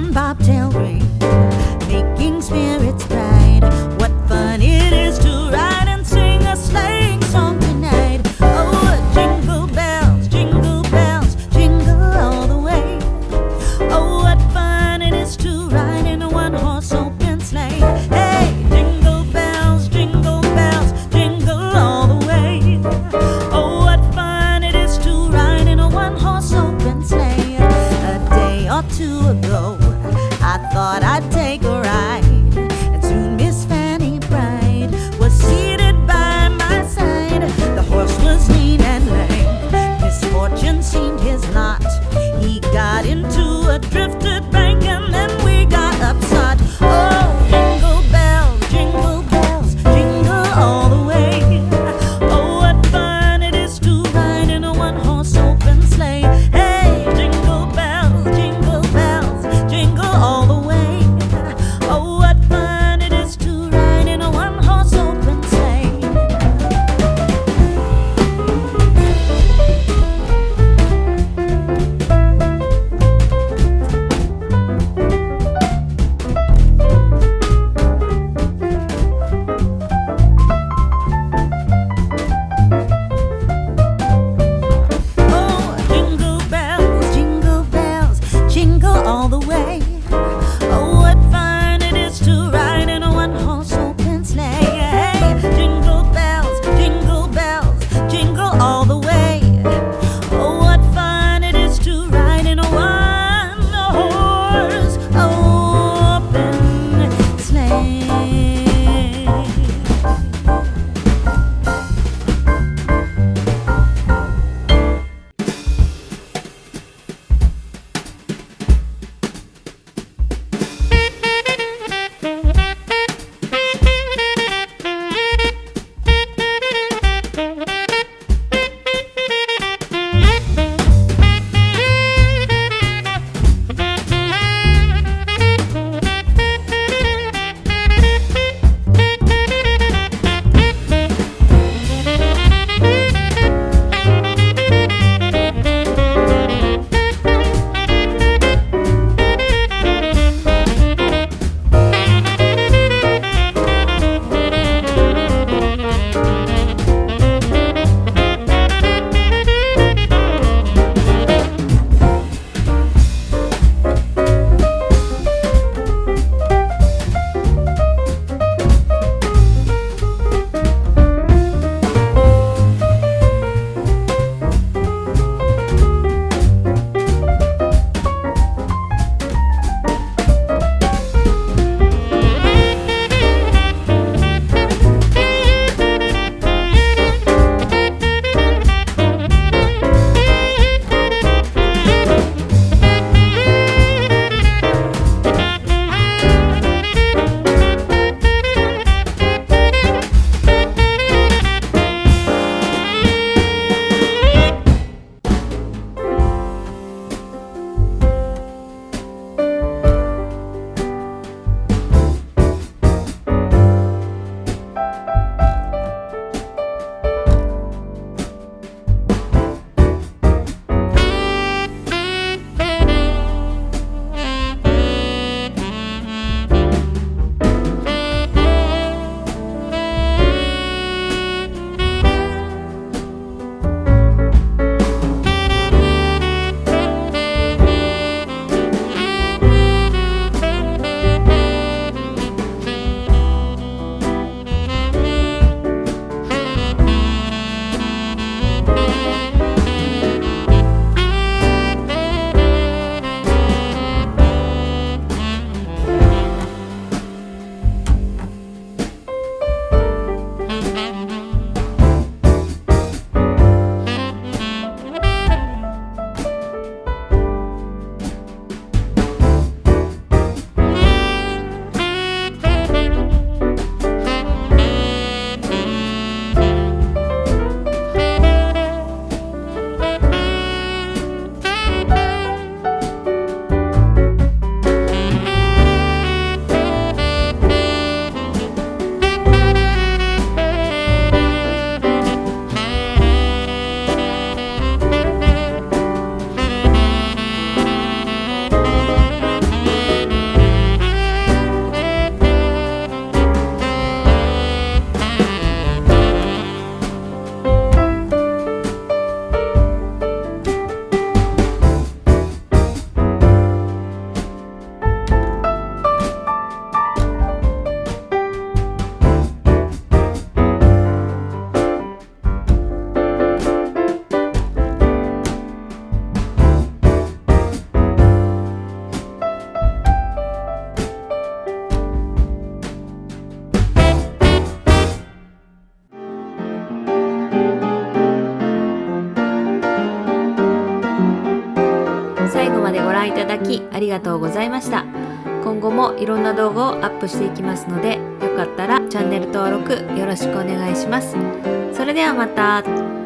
on bobtail ring, making spirits bright. What fun it is to ride and sing a sleighing song tonight. Oh, jingle bells, jingle all the way. Oh, what fun it is to ride in a one-horse open sleigh. Hey, jingle bells, jingle all the way. Oh, what fun it is to ride in a one-horse open sleigh. A day or two ago, I thought I'd take a ride, and soon Miss Fanny Bright was seated by my side. The horse was lean and lame, misfortune seemed his lot. He got into a drifted bank and then we got upset. Oh, jingle bells, jingle all the way. Oh, what fun it is to ride in a one-horse open sleigh. Hey, jingle bells, jingle all the way. きありがとうございました。今後もいろんな動画をアップしていきますので、よかったらチャンネル登録よろしくお願いします。それではまた。